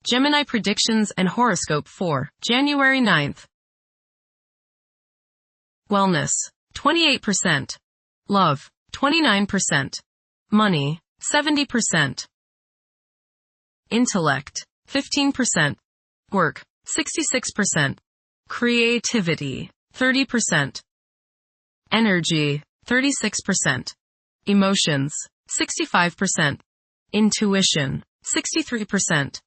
Gemini predictions and horoscope for January 9th. Wellness, 28%. Love, 29%. Money, 70%. Intellect, 15%. Work, 66%. Creativity, 30%. Energy, 36%. Emotions, 65%. Intuition, 63%.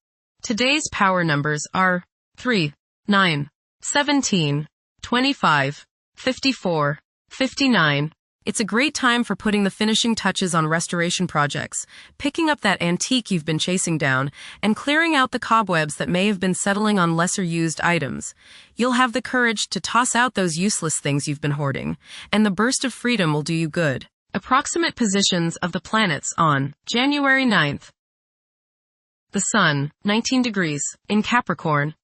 Today's power numbers are 3, 9, 17, 25, 54, 59. It's a great time for putting the finishing touches on restoration projects, picking up that antique you've been chasing down, and clearing out the cobwebs that may have been settling on lesser-used items. You'll have the courage to toss out those useless things you've been hoarding, and the burst of freedom will do you good. Approximate positions of the planets on January 9th. The Sun, 19 degrees, in Capricorn.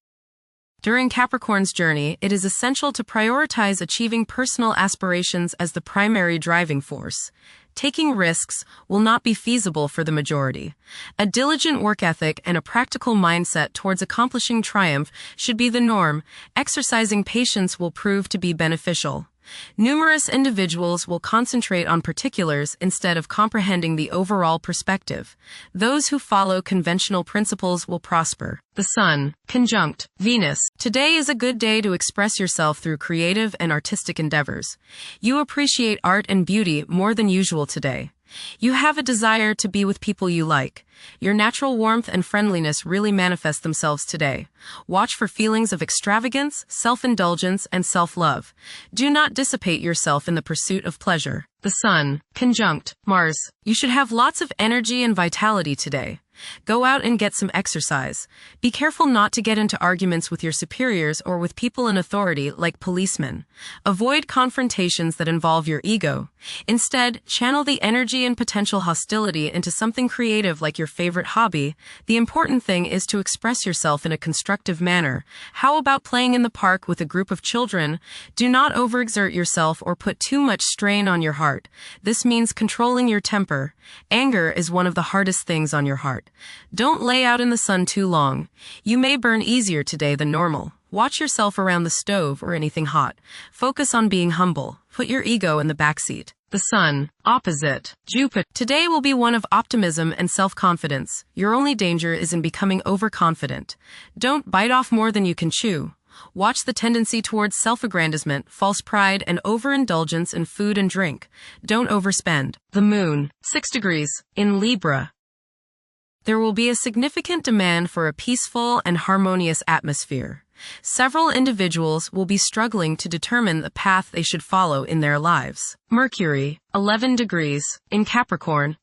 During Capricorn's journey, it is essential to prioritize achieving personal aspirations as the primary driving force. Taking risks will not be feasible for the majority. A diligent work ethic and a practical mindset towards accomplishing triumph should be the norm. Exercising patience will prove to be beneficial. Numerous individuals will concentrate on particulars instead of comprehending the overall perspective. Those who follow conventional principles will prosper. The Sun, conjunct Venus. Today is a good day to express yourself through creative and artistic endeavors. You appreciate art and beauty more than usual today. You have a desire to be with people you like. Your natural warmth and friendliness really manifest themselves today. Watch for feelings of extravagance, self-indulgence, and self-love. Do not dissipate yourself in the pursuit of pleasure. The Sun, conjunct Mars. You should have lots of energy and vitality today. Go out and get some exercise. Be careful not to get into arguments with your superiors or with people in authority like policemen. Avoid confrontations that involve your ego. Instead, channel the energy and potential hostility into something creative like your favorite hobby. The important thing is to express yourself in a constructive manner. How about playing in the park with a group of children? Do not overexert yourself or put too much strain on your heart. This means controlling your temper. Anger is one of the hardest things on your heart. Don't lay out in the sun too long. You may burn easier today than normal. Watch yourself around the stove or anything hot. Focus on being humble. Put your ego in the backseat. The Sun, opposite Jupiter. Today will be one of optimism and self-confidence. Your only danger is in becoming overconfident. Don't bite off more than you can chew. Watch the tendency towards self-aggrandizement, false pride, and overindulgence in food and drink. Don't overspend. The Moon, 6 degrees, in Libra. There will be a significant demand for a peaceful and harmonious atmosphere. Several individuals will be struggling to determine the path they should follow in their lives. Mercury, 11 degrees, in Capricorn.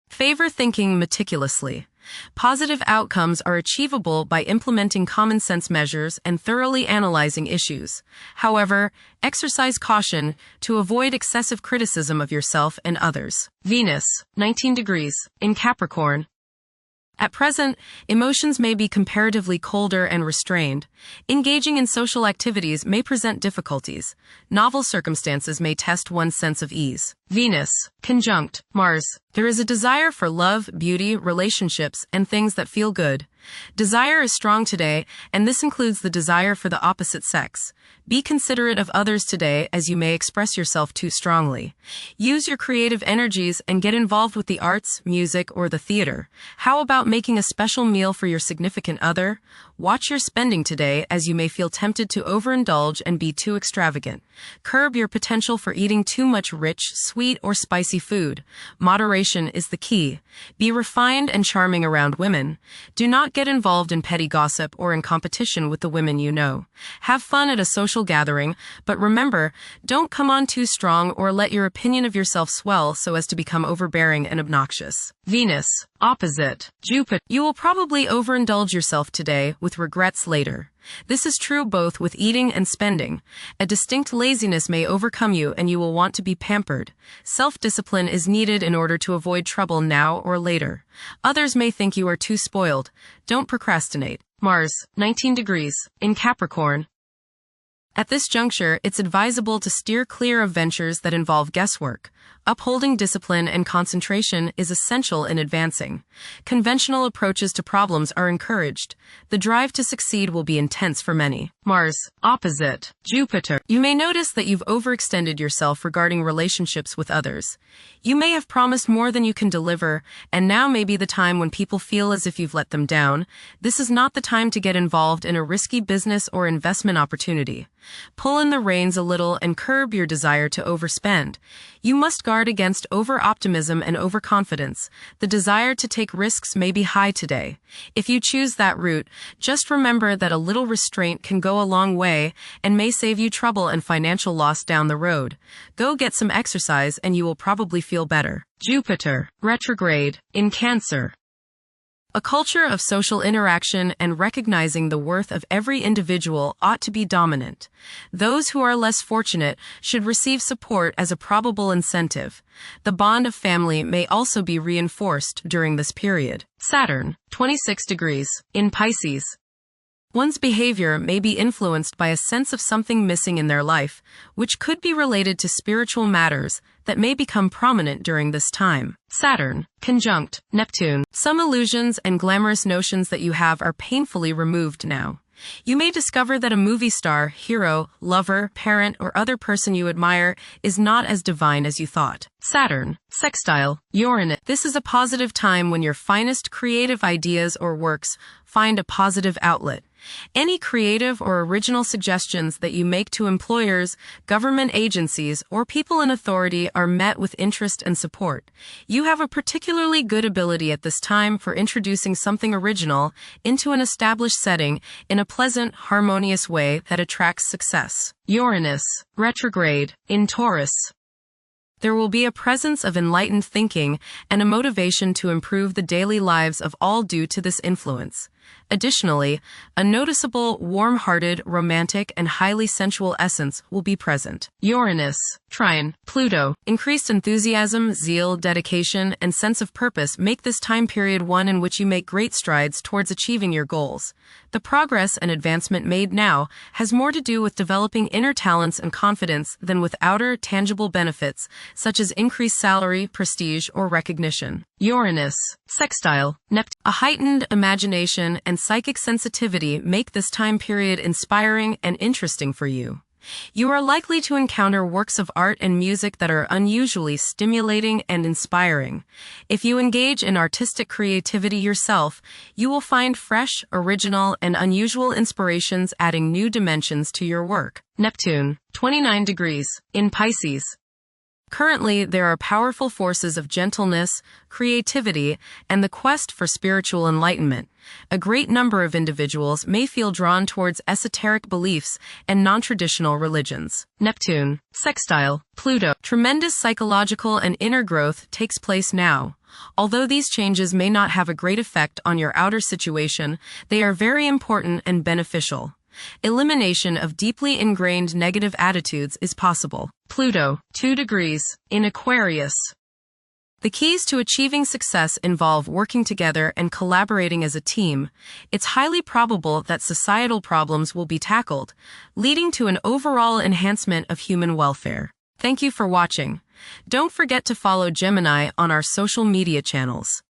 Favor thinking meticulously. Positive outcomes are achievable by implementing common sense measures and thoroughly analyzing issues. However, exercise caution to avoid excessive criticism of yourself and others. Venus, 19 degrees, in Capricorn. At present, emotions may be comparatively colder and restrained. Engaging in social activities may present difficulties. Novel circumstances may test one's sense of ease. Venus, conjunct Mars. There is a desire for love, beauty, relationships, and things that feel good. Desire is strong today, and this includes the desire for the opposite sex. Be considerate of others today as you may express yourself too strongly. Use your creative energies and get involved with the arts, music, or the theater. How about making a special meal for your significant other? Watch your spending today as you may feel tempted to overindulge and be too extravagant. Curb your potential for eating too much rich, sweet, or spicy food. Moderation is the key. Be refined and charming around women. Do not get involved in petty gossip or in competition with the women you know. Have fun at a social gathering, but remember, don't come on too strong or let your opinion of yourself swell so as to become overbearing and obnoxious. Venus, opposite Jupiter. You will probably overindulge yourself today with regrets later. This is true both with eating and spending. A distinct laziness may overcome you and you will want to be pampered. Self-discipline is needed in order to avoid trouble now or later. Others may think you are too spoiled. Don't procrastinate. Mars, 19 degrees, in Capricorn. At this juncture, it's advisable to steer clear of ventures that involve guesswork. Upholding discipline and concentration is essential in advancing. Conventional approaches to problems are encouraged. The drive to succeed will be intense for many. Mars, opposite Jupiter. You may notice that you've overextended yourself regarding relationships with others. You may have promised more than you can deliver, and now may be the time when people feel as if you've let them down. This is not the time to get involved in a risky business or investment opportunity. Pull in the reins a little and curb your desire to overspend. You must guard against over-optimism and overconfidence. The desire to take risks may be high today. If you choose that route, just remember that a little restraint can go a long way and may save you trouble and financial loss down the road. Go get some exercise and you will probably feel better. Jupiter, retrograde, in Cancer. A culture of social interaction and recognizing the worth of every individual ought to be dominant. Those who are less fortunate should receive support as a probable incentive. The bond of family may also be reinforced during this period. Saturn, 26 degrees, in Pisces. One's behavior may be influenced by a sense of something missing in their life, which could be related to spiritual matters that may become prominent during this time. Saturn, conjunct Neptune. Some illusions and glamorous notions that you have are painfully removed now. You may discover that a movie star, hero, lover, parent, or other person you admire is not as divine as you thought. Saturn, sextile Uranus. This is a positive time when your finest creative ideas or works find a positive outlet. Any creative or original suggestions that you make to employers, government agencies, or people in authority are met with interest and support. You have a particularly good ability at this time for introducing something original into an established setting in a pleasant, harmonious way that attracts success. Uranus, retrograde, in Taurus. There will be a presence of enlightened thinking and a motivation to improve the daily lives of all due to this influence. Additionally, a noticeable, warm-hearted, romantic, and highly sensual essence will be present. Uranus, trine Pluto. Increased enthusiasm, zeal, dedication, and sense of purpose make this time period one in which you make great strides towards achieving your goals. The progress and advancement made now has more to do with developing inner talents and confidence than with outer, tangible benefits, such as increased salary, prestige, or recognition. Uranus, sextile Neptune. A heightened imagination and psychic sensitivity make this time period inspiring and interesting for you. You are likely to encounter works of art and music that are unusually stimulating and inspiring. If you engage in artistic creativity yourself, you will find fresh, original, and unusual inspirations adding new dimensions to your work. Neptune, 29 degrees, in Pisces. Currently, there are powerful forces of gentleness, creativity, and the quest for spiritual enlightenment. A great number of individuals may feel drawn towards esoteric beliefs and non-traditional religions. Neptune, sextile Pluto. Tremendous psychological and inner growth takes place now. Although these changes may not have a great effect on your outer situation, they are very important and beneficial. Elimination of deeply ingrained negative attitudes is possible. Pluto, 2 degrees, in Aquarius. The keys to achieving success involve working together and collaborating as a team. It's highly probable that societal problems will be tackled, leading to an overall enhancement of human welfare. Thank you for watching. Don't forget to follow Gemini on our social media channels.